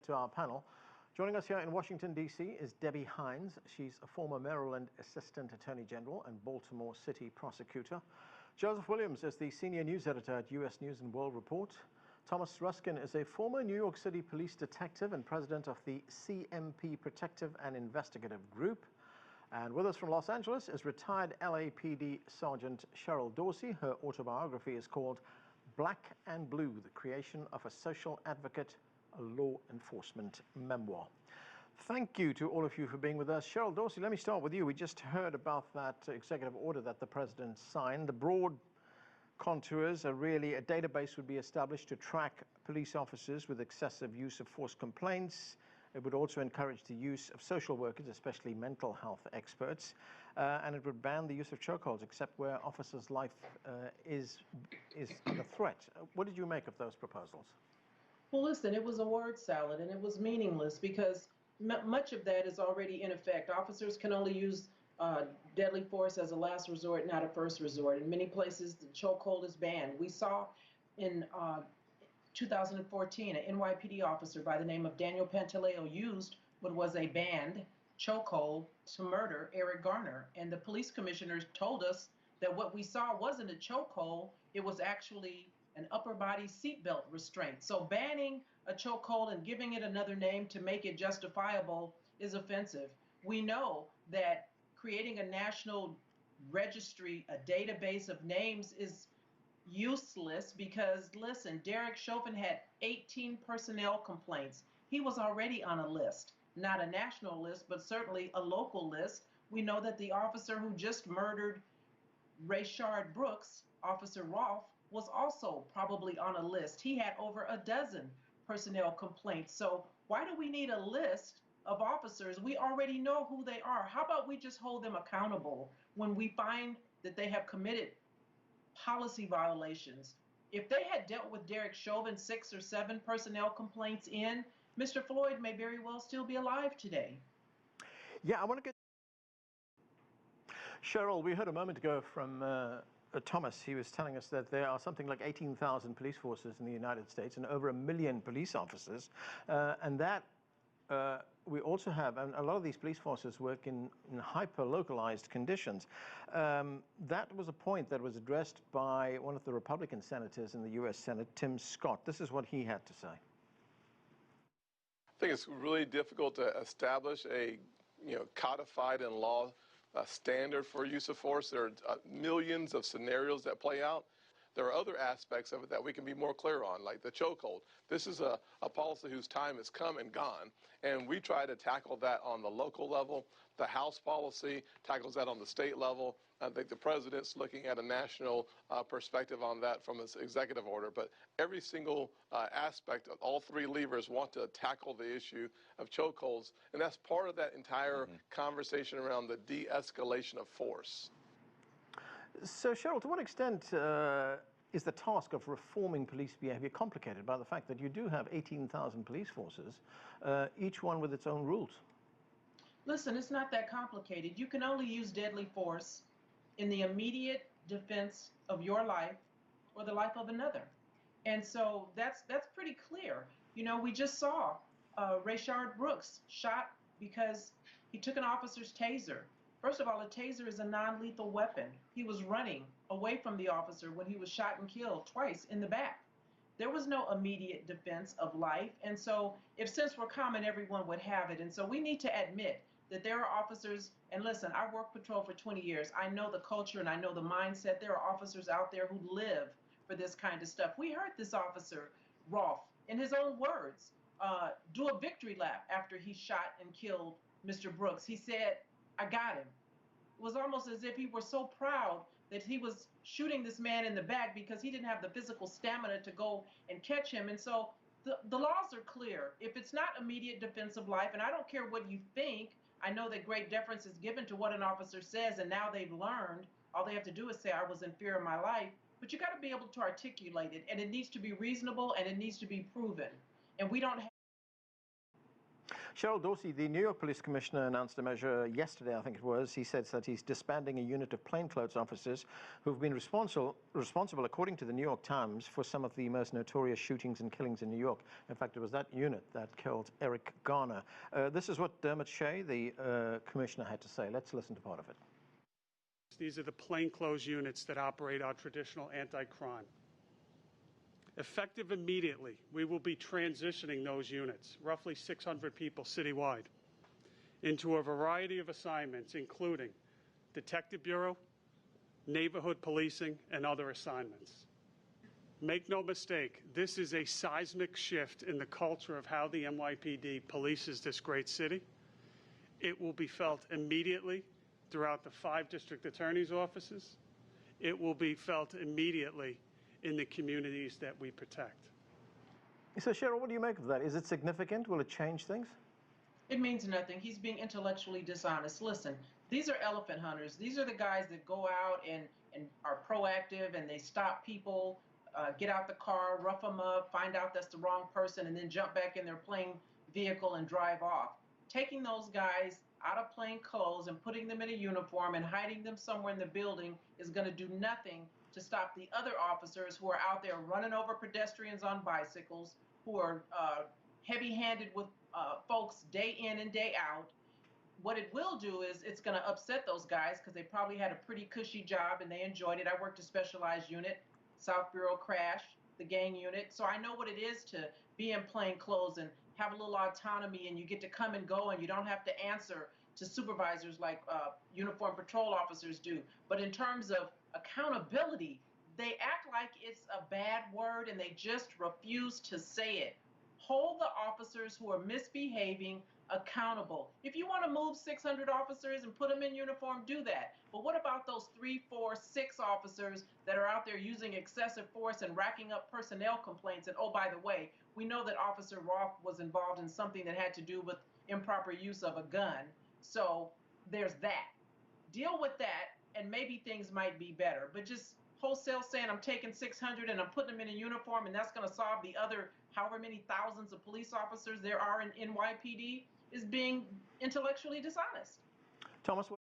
to our panel. Joining us here in Washington, D.C. is Debbie Hines. She's a former Maryland Assistant Attorney General and Baltimore City Prosecutor. Joseph Williams is the Senior News Editor at U.S. News and World Report. Thomas Ruskin is a former New York City police detective and president of the CMP Protective and Investigative Group. And with us from Los Angeles is retired LAPD Sergeant Cheryl Dorsey. Her autobiography is called Black and Blue, the Creation of a Social Advocate, a Law Enforcement Memoir. Thank you to all of you for being with us. Cheryl Dorsey, let me start with you. We just heard about that executive order that the president signed. The broad contours are really a database would be established to track police officers with excessive use of force complaints. It would also encourage the use of social workers, especially mental health experts, and it would ban the use of chokeholds, except where officers' life is under threat. What did you make of those proposals? Well, listen, it was a word salad, and it was meaningless because much of that is already in effect. Officers can only use deadly force as a last resort, not a first resort. In many places, the chokehold is banned. We saw in 2014, an NYPD officer by the name of Daniel Pantaleo used what was a banned chokehold to murder Eric Garner. And the police commissioners told us that what we saw wasn't a chokehold, it was actually an upper body seatbelt restraint. So banning a chokehold and giving it another name to make it justifiable is offensive. We know that creating a national registry, a database of names is useless because, listen, Derek Chauvin had 18 personnel complaints. He was already on a list, not a national list, but certainly a local list. We know that the officer who just murdered Rayshard Brooks, Officer Rolfe, was also probably on a list. He had over a dozen personnel complaints. So why do we need a list of officers? We already know who they are. How about we just hold them accountable when we find that they have committed policy violations? If they had dealt with Derek Chauvin 6 or 7 personnel complaints in, Mr. Floyd may very well still be alive today. Yeah, I want to get... Cheryl, we heard a moment ago from Thomas. He was telling us that there are something like 18,000 police forces in the United States and over 1 million police officers. And that we also have, and a lot of these police forces work in hyper-localized conditions. That was a point that was addressed by one of the Republican senators in the U.S. Senate, Tim Scott. This is what he had to say. I think it's really difficult to establish a codified in law standard for use of force. There are millions of scenarios that play out. There are other aspects of it that we can be more clear on, like the chokehold. This is a policy whose time has come and gone, and we try to tackle that on the local level. The House policy tackles that on the state level. I think the president's looking at a national perspective on that from his executive order. But every single aspect of all 3 levers want to tackle the issue of chokeholds, and that's part of that entire conversation around the de-escalation of force. So, Cheryl, to what extent is the task of reforming police behavior complicated by the fact that you do have 18,000 police forces, each one with its own rules? Listen, it's not that complicated. You can only use deadly force in the immediate defense of your life or the life of another. And so that's pretty clear. You know, we just saw Rayshard Brooks shot because he took an officer's taser. First of all, a taser is a non-lethal weapon. He was running away from the officer when he was shot and killed twice in the back. There was no immediate defense of life. And so if sense were common, everyone would have it. And so we need to admit that there are officers, and listen, I worked patrol for 20 years. I know the culture and I know the mindset. There are officers out there who live for this kind of stuff. We heard this officer, Rolfe, in his own words, do a victory lap after he shot and killed Mr. Brooks. He said, I got him. It was almost as if he were so proud that he was shooting this man in the back because he didn't have the physical stamina to go and catch him. And so the laws are clear. If it's not immediate defense of life, and I don't care what you think, I know that great deference is given to what an officer says, and now they've learned, all they have to do is say, I was in fear of my life, but you got to be able to articulate it, and it needs to be reasonable, and it needs to be proven. And we don't have... Cheryl Dorsey, the New York Police Commissioner, announced a measure yesterday, I think it was. He said that he's disbanding a unit of plainclothes officers who've been responsible, according to the New York Times, for some of the most notorious shootings and killings in New York. In fact, it was that unit that killed Eric Garner. This is what Dermot Shea, the commissioner, had to say. Let's listen to part of it. These are the plainclothes units that operate our traditional anti-crime. Effective immediately, we will be transitioning those units, roughly 600 people citywide, into a variety of assignments, including Detective Bureau, neighborhood policing, and other assignments. Make no mistake, this is a seismic shift in the culture of how the NYPD polices this great city. It will be felt immediately throughout the 5 district attorneys' offices. It will be felt immediately in the communities that we protect. So, Cheryl, what do you make of that? Is it significant? Will it change things? It means nothing. He's being intellectually dishonest. Listen, these are elephant hunters. These are the guys that go out and are proactive, and they stop people, get out the car, rough them up, find out that's the wrong person, and then jump back in their plane vehicle and drive off. Taking those guys out of plain clothes and putting them in a uniform and hiding them somewhere in the building is going to do nothing to stop the other officers who are out there running over pedestrians on bicycles, who are heavy-handed with folks day in and day out. What it will do is it's going to upset those guys because they probably had a pretty cushy job and they enjoyed it. I worked a specialized unit, South Bureau C.R.A.S.H, the gang unit, so I know what it is to be in plain clothes and have a little autonomy, and you get to come and go, and you don't have to answer to supervisors like uniformed patrol officers do. But in terms of accountability, they act like it's a bad word and they just refuse to say it. Hold the officers who are misbehaving accountable. If you want to move 600 officers and put them in uniform, do that. But what about those 3, 4, 6 officers that are out there using excessive force and racking up personnel complaints? And oh, by the way, we know that Officer Roth was involved in something that had to do with improper use of a gun. So there's that. Deal with that, and maybe things might be better. But just wholesale saying I'm taking 600 and I'm putting them in a uniform and that's going to solve the other however many thousands of police officers there are in NYPD is being intellectually dishonest. Thomas.